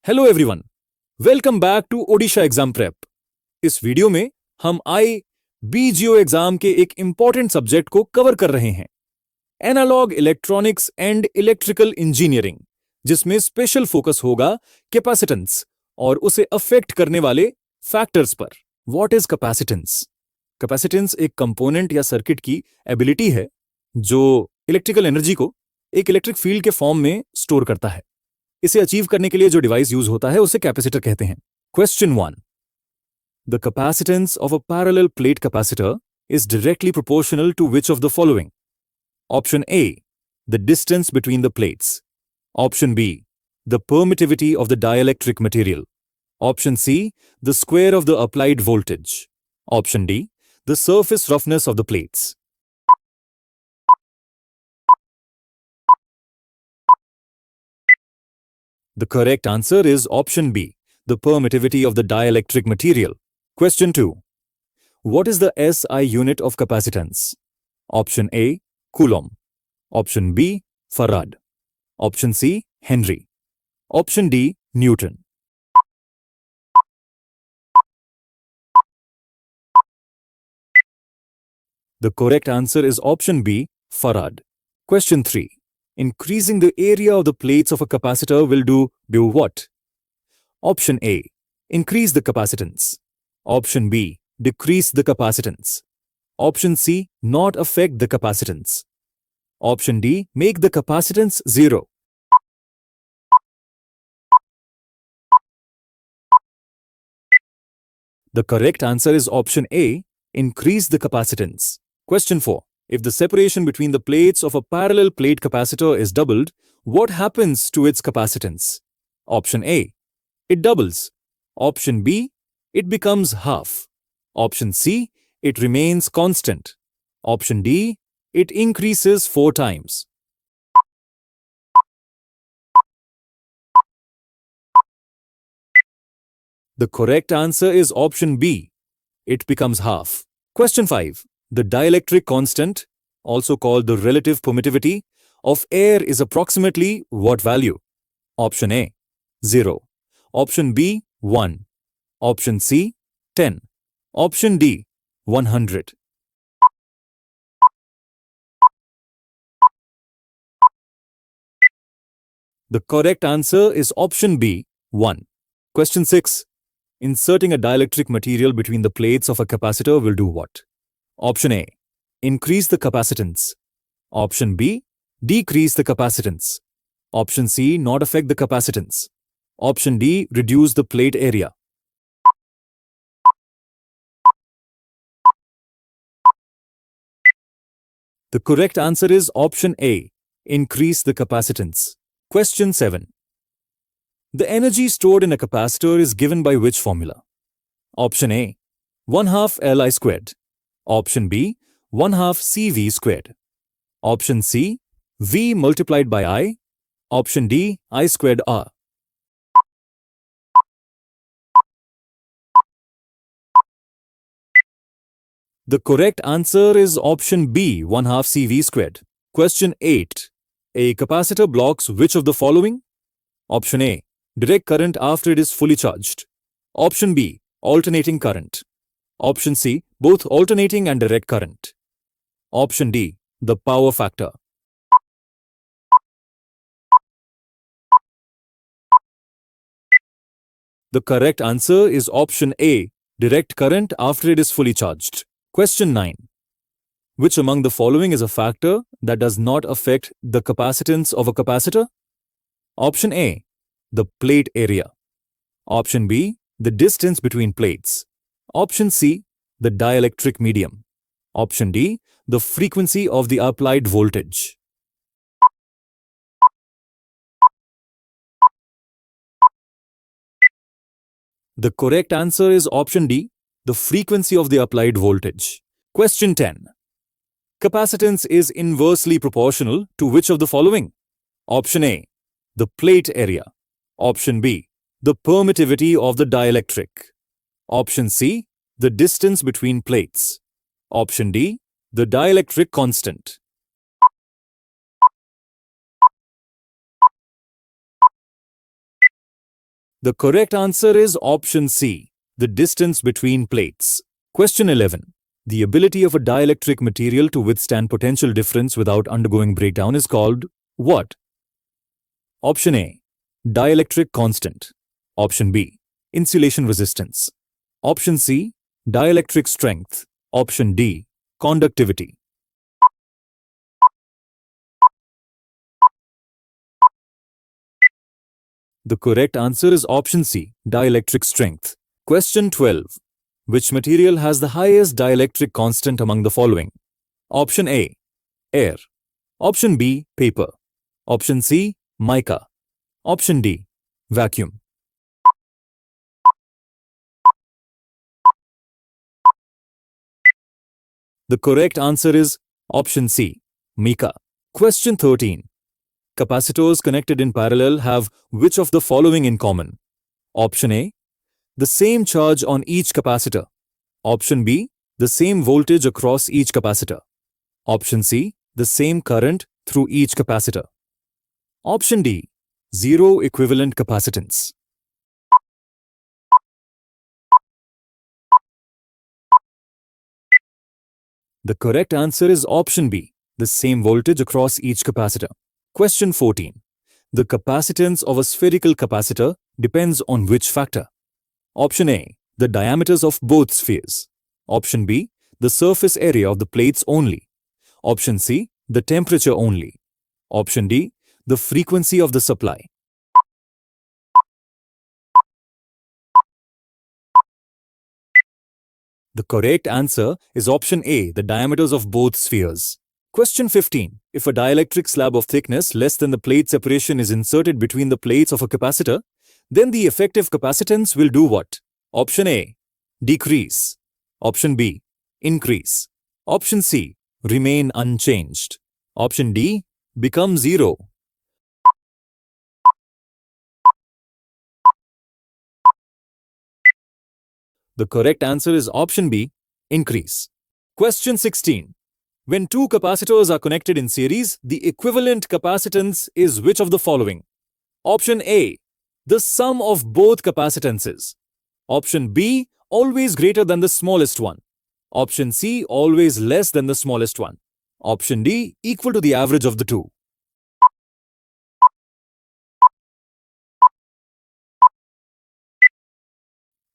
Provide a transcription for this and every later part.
Hello everyone, welcome back to Odisha exam prep. इस video में हम IB JIO एग्जाम के एक इंपॉर्टेंट सब्जेक्ट को कवर कर रहे हैं, analogue electronics and electrical engineering, जिसमें स्पेशल फोकस होगा कैपेसिटेंस और उसे अफेक्ट करने वाले फैक्टर्स पर। What is capacitance? कैपेसिटेंस एक कंपोनेंट या सर्किट की एबिलिटी है जो इलेक्ट्रिकल एनर्जी को एक इलेक्ट्रिक फील्ड के फॉर्म में स्टोर करता है। इसे अचीव करने के लिए जो डिवाइस यूज होता है उसे कैपेसिटर कहते हैं। Question 1, the capacitance of a parallel plate capacitor is directly proportional to which of the following? Option A, the distance between the plates. Option B, the permittivity of the dielectric material. Option C, the square of the applied voltage. Option D, the surface roughness of the plates. The correct answer is option B, the permittivity of the dielectric material. Question 2. What is the SI unit of capacitance? Option A, Coulomb. Option B, Farad. Option C, Henry. Option D, Newton. The correct answer is option B, Farad. Question 3. Increasing the area of the plates of a capacitor will do what? Option A, increase the capacitance. Option B, decrease the capacitance. Option C, not affect the capacitance. Option D, make the capacitance zero. The correct answer is option A, increase the capacitance. Question 4. If the separation between the plates of a parallel plate capacitor is doubled, what happens to its capacitance? Option A, it doubles. Option B, it becomes half. Option C, it remains constant. Option D, it increases 4 times. The correct answer is option B, it becomes half. Question 5. The dielectric constant, also called the relative permittivity, of air is approximately what value? Option A, 0. Option B, 1. Option C, 10. Option D, 100. The correct answer is option B, 1. Question 6. Inserting a dielectric material between the plates of a capacitor will do what? Option A, increase the capacitance. Option B, decrease the capacitance. Option C, not affect the capacitance. Option D, reduce the plate area. The correct answer is option A, increase the capacitance. Question 7. The energy stored in a capacitor is given by which formula? Option A, 1/2 Li squared. Option B, 1/2 CV squared. Option C, V multiplied by I. Option D, I squared R. The correct answer is option B, 1/2 CV squared. Question 8. A capacitor blocks which of the following? Option A, direct current after it is fully charged. Option B, alternating current. Option C, both alternating and direct current. Option D, the power factor. The correct answer is option A, direct current after it is fully charged. Question 9. Which among the following is a factor that does not affect the capacitance of a capacitor? Option A, the plate area. Option B, the distance between plates. Option C, the dielectric medium. Option D, the frequency of the applied voltage. The correct answer is option D, the frequency of the applied voltage. Question 10. Capacitance is inversely proportional to which of the following? Option A, the plate area. Option B, the permittivity of the dielectric. Option C, the distance between plates. Option D, the dielectric constant. The correct answer is option C, the distance between plates. Question 11. The ability of a dielectric material to withstand potential difference without undergoing breakdown is called what? Option A, dielectric constant. Option B, insulation resistance. Option C, dielectric strength. Option D, conductivity. The correct answer is option C, dielectric strength. Question 12. Which material has the highest dielectric constant among the following? Option A, air. Option B, paper. Option C, mica. Option D, vacuum. The correct answer is option C, mica. Question 13. Capacitors connected in parallel have which of the following in common? Option A, the same charge on each capacitor. Option B, the same voltage across each capacitor. Option C, the same current through each capacitor. Option D, zero equivalent capacitance. The correct answer is option B, the same voltage across each capacitor. Question 14. The capacitance of a spherical capacitor depends on which factor? Option A, the diameters of both spheres. Option B, the surface area of the plates only. Option C, the temperature only. Option D, the frequency of the supply. The correct answer is option A, the diameters of both spheres. Question 15. If a dielectric slab of thickness less than the plate separation is inserted between the plates of a capacitor, then the effective capacitance will do what? Option A, decrease. Option B, increase. Option C, remain unchanged. Option D, become zero. The correct answer is option B, increase. Question 16. When two capacitors are connected in series, the equivalent capacitance is which of the following? Option A, the sum of both capacitances. Option B, always greater than the smallest one. Option C, always less than the smallest one. Option D, equal to the average of the two.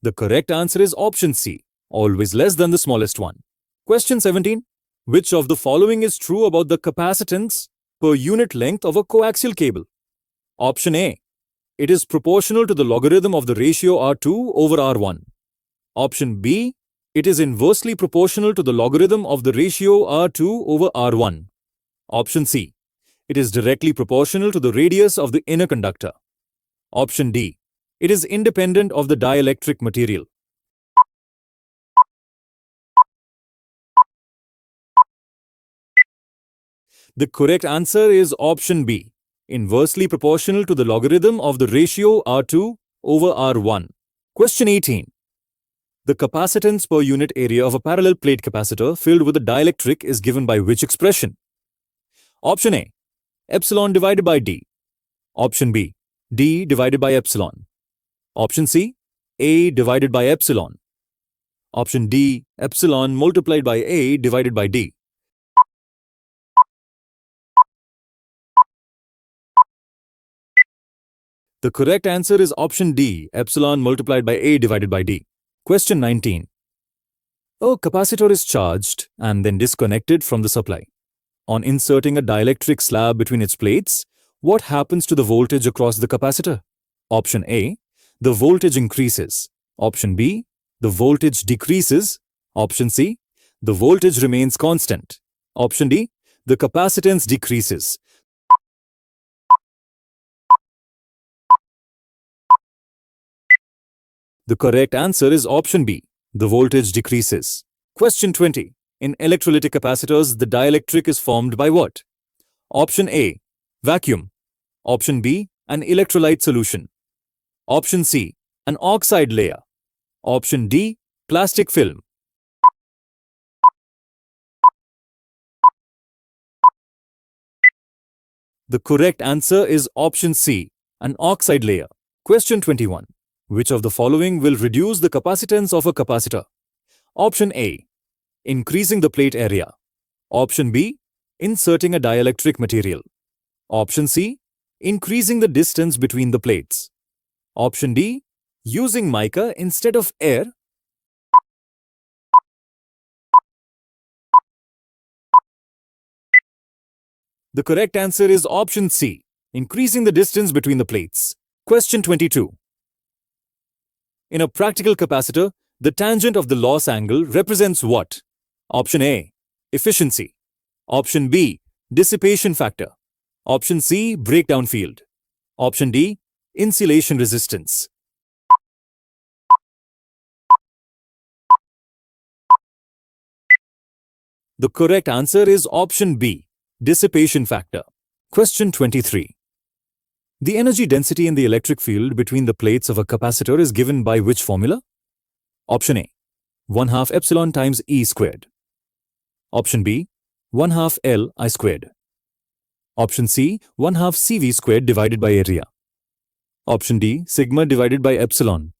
The correct answer is option C, always less than the smallest one. Question 17. Which of the following is true about the capacitance per unit length of a coaxial cable? Option A, it is proportional to the logarithm of the ratio R2 over R1. Option B, it is inversely proportional to the logarithm of the ratio R2 over R1. Option C, it is directly proportional to the radius of the inner conductor. Option D, it is independent of the dielectric material. The correct answer is option B, inversely proportional to the logarithm of the ratio R2 over R1. Question 18. The capacitance per unit area of a parallel plate capacitor filled with a dielectric is given by which expression? Option A, epsilon divided by D. Option B, D divided by epsilon. Option C, A divided by epsilon. Option D, epsilon multiplied by A divided by D. The correct answer is option D, epsilon multiplied by A divided by D. Question 19. A capacitor is charged and then disconnected from the supply. On inserting a dielectric slab between its plates, what happens to the voltage across the capacitor? Option A, the voltage increases. Option B, the voltage decreases. Option C, the voltage remains constant. Option D, the capacitance decreases. The correct answer is option B, the voltage decreases. Question 20. In electrolytic capacitors, the dielectric is formed by what? Option A, vacuum. Option B, an electrolyte solution. Option C, an oxide layer. Option D, plastic film. The correct answer is option C, an oxide layer. Question 21. Which of the following will reduce the capacitance of a capacitor? Option A. Increasing the plate area. Option B. Inserting a dielectric material. Option C. Increasing the distance between the plates. Option D. Using mica instead of air. The correct answer is option C. Increasing the distance between the plates. Question 22. In a practical capacitor, the tangent of the loss angle represents what? Option A. Efficiency. Option B. Dissipation factor. Option C. Breakdown field. Option D. Insulation resistance. The correct answer is option B. Dissipation factor. Question 23. The energy density in the electric field between the plates of a capacitor is given by which formula? Option A. 1/2 epsilon times E squared. Option B. 1/2 L I squared. Option C. 1/2 CV squared divided by area. Option D. Sigma divided by epsilon.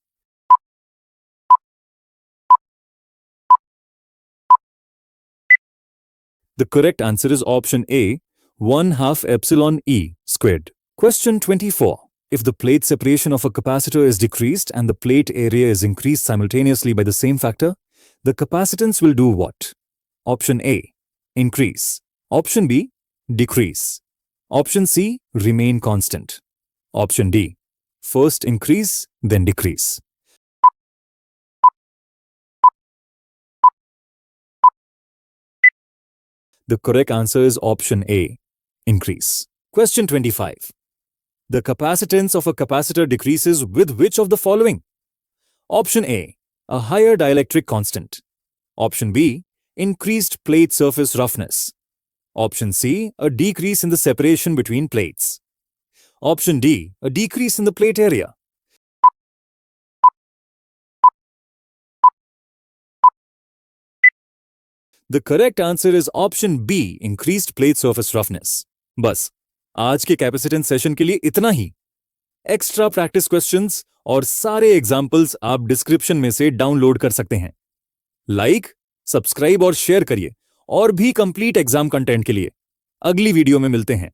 The correct answer is option A. 1/2 epsilon E squared. Question 24. If the plate separation of a capacitor is decreased and the plate area is increased simultaneously by the same factor, the capacitance will do what? Option A. Increase. Option B. Decrease. Option C. Remain constant. Option D. First increase, then decrease. The correct answer is option A. Increase. Question 25. The capacitance of a capacitor decreases with which of the following? Option A. A higher dielectric constant. Option B. Increased plate surface roughness. Option C. A decrease in the separation between plates. Option D. A decrease in the plate area. The correct answer is option B. Increased plate surface roughness. बस आज के capacitance session के लिए इतना ही। Extra practice questions और सारे examples आप description में से डाउनलोड कर सकते हैं। लाइक, सब्सक्राइब और शेयर करिए और भी कंप्लीट एग्जाम कंटेंट के लिए। अगली वीडियो में मिलते हैं।